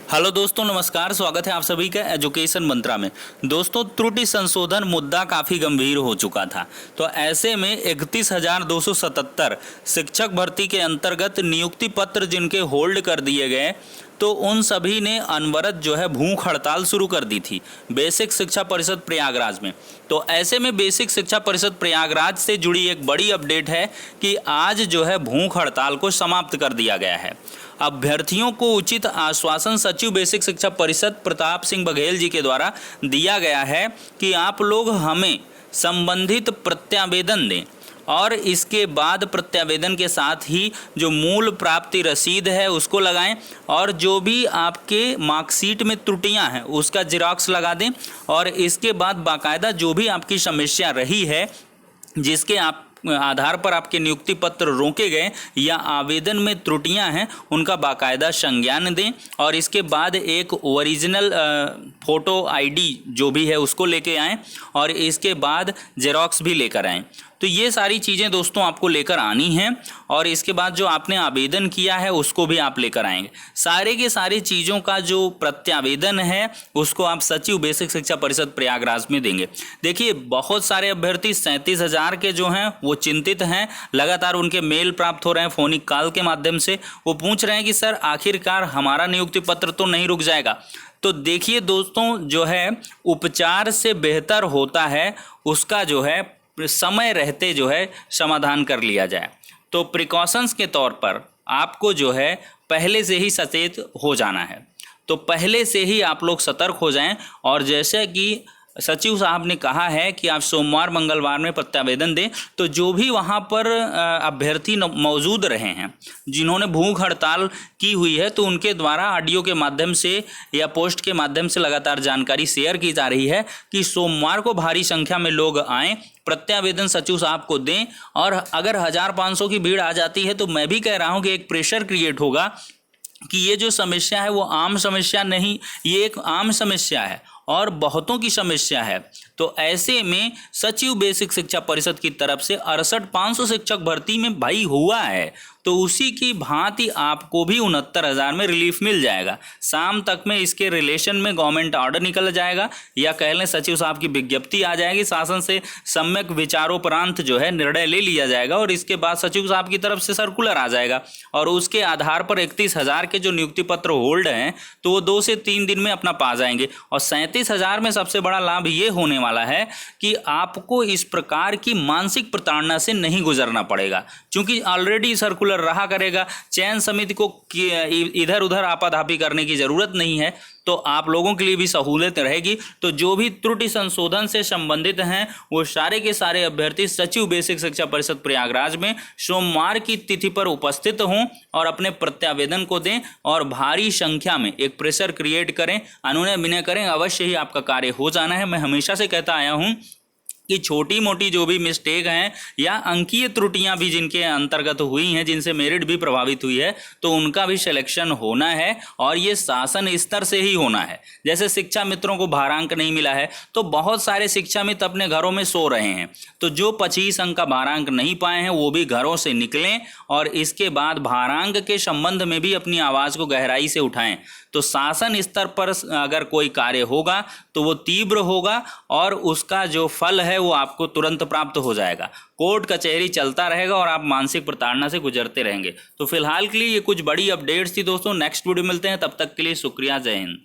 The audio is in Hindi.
हेलो दोस्तों, नमस्कार। स्वागत है आप सभी का एजुकेशन मंत्रा में। दोस्तों, त्रुटि संशोधन मुद्दा काफ़ी गंभीर हो चुका था, तो ऐसे में 31,277 शिक्षक भर्ती के अंतर्गत नियुक्ति पत्र जिनके होल्ड कर दिए गए, तो उन सभी ने अनवरत जो है भूख हड़ताल शुरू कर दी थी बेसिक शिक्षा परिषद प्रयागराज में। तो ऐसे में बेसिक शिक्षा परिषद प्रयागराज से जुड़ी एक बड़ी अपडेट है कि आज जो है भूख हड़ताल को समाप्त कर दिया गया है। अभ्यर्थियों को उचित आश्वासन सचिव बेसिक शिक्षा परिषद प्रताप सिंह बघेल जी के द्वारा दिया गया है कि आप लोग हमें संबंधित प्रत्यावेदन दें और इसके बाद प्रत्यावेदन के साथ ही जो मूल प्राप्ति रसीद है उसको लगाएं और जो भी आपके मार्कशीट में त्रुटियां हैं उसका जेरॉक्स लगा दें और इसके बाद बाकायदा जो भी आपकी समस्या रही है जिसके आप आधार पर आपके नियुक्ति पत्र रोके गए या आवेदन में त्रुटियां हैं उनका बाकायदा संज्ञान दें और इसके बाद एक ओरिजिनल फ़ोटो आईडी जो भी है उसको लेके आएँ और इसके बाद जेरॉक्स भी लेकर आएँ। तो ये सारी चीज़ें दोस्तों आपको लेकर आनी हैं और इसके बाद जो आपने आवेदन किया है उसको भी आप लेकर आएंगे। सारे के सारे चीज़ों का जो प्रत्यावेदन है उसको आप सचिव बेसिक शिक्षा परिषद प्रयागराज में देंगे। देखिए, बहुत सारे अभ्यर्थी 37,000 के जो हैं वो चिंतित हैं। लगातार उनके मेल प्राप्त हो रहे हैं फोनिक कॉल के माध्यम से। वो पूछ रहे हैं कि सर आखिरकार हमारा नियुक्ति पत्र तो नहीं रुक जाएगा। तो देखिए दोस्तों, जो है उपचार से बेहतर होता है उसका जो है समय रहते जो है समाधान कर लिया जाए। तो प्रिकॉशंस के तौर पर आपको जो है पहले से ही सचेत हो जाना है। तो पहले से ही आप लोग सतर्क हो जाएं और जैसे कि सचिव साहब ने कहा है कि आप सोमवार मंगलवार में प्रत्यावेदन दें, तो जो भी वहाँ पर अभ्यर्थी मौजूद रहे हैं जिन्होंने भूख हड़ताल की हुई है, तो उनके द्वारा ऑडियो के माध्यम से या पोस्ट के माध्यम से लगातार जानकारी शेयर की जा रही है कि सोमवार को भारी संख्या में लोग आएँ, प्रत्यावेदन सचिव साहब को दें और अगर 1,500 की भीड़ आ जाती है तो मैं भी कह रहा हूँ कि एक प्रेशर क्रिएट होगा कि ये जो समस्या है वो आम समस्या नहीं, ये एक आम समस्या है और बहुतों की समस्या है। तो ऐसे में सचिव बेसिक शिक्षा परिषद की तरफ से 68,500 शिक्षक भर्ती में भाई हुआ है, तो उसी की भांति आपको भी 69,000 में रिलीफ मिल जाएगा। शाम तक में इसके रिलेशन में गवर्नमेंट ऑर्डर निकल जाएगा या कह लें सचिव साहब की विज्ञप्ति आ जाएगी, शासन से सम्यक विचारोपरांत जो है निर्णय ले लिया जाएगा और इसके बाद सचिव साहब की तरफ से सर्कुलर आ जाएगा और उसके आधार पर 31,000 के जो नियुक्ति पत्र होल्ड हैं तो वो 2 से 3 दिन में अपना पा जाएंगे। और 37,000 में सबसे बड़ा लाभ ये होने वाला है कि आपको इस प्रकार की मानसिक प्रताड़ना से नहीं गुजरना पड़ेगा, क्योंकि ऑलरेडी सर्कुलर रहा करेगा। चयन समिति को इधर उधर आपाधापी करने की जरूरत नहीं है, तो आप लोगों के लिए भी सहूलियत रहेगी। तो जो भी त्रुटि संशोधन से संबंधित हैं वो सारे के सारे अभ्यर्थी सचिव बेसिक शिक्षा परिषद प्रयागराज में सोमवार की तिथि पर उपस्थित हों और अपने प्रत्यावेदन को दें और भारी संख्या में एक प्रेशर क्रिएट करें, अनुनय विनय करें। अवश्य ही आपका कार्य हो जाना है। मैं हमेशा से कहता आया हूँ कि छोटी मोटी जो भी मिस्टेक हैं या अंकीय त्रुटियां भी जिनके अंतर्गत हुई हैं, जिनसे मेरिट भी प्रभावित हुई है, तो उनका भी सिलेक्शन होना है और ये शासन स्तर से ही होना है। जैसे शिक्षा मित्रों को भारांक नहीं मिला है तो बहुत सारे शिक्षा मित्र अपने घरों में सो रहे हैं, तो जो 25 अंक का भारांक नहीं पाए हैं वो भी घरों से निकलें और इसके बाद भारांक के संबंध में भी अपनी आवाज़ को गहराई से उठाएं। तो शासन स्तर पर अगर कोई कार्य होगा तो वो तीव्र होगा और उसका जो फल है वो आपको तुरंत प्राप्त हो जाएगा। कोर्ट कचहरी चलता रहेगा और आप मानसिक प्रताड़ना से गुजरते रहेंगे। तो फिलहाल के लिए ये कुछ बड़ी अपडेट्स थी दोस्तों। नेक्स्ट वीडियो मिलते हैं, तब तक के लिए शुक्रिया। जय हिंद।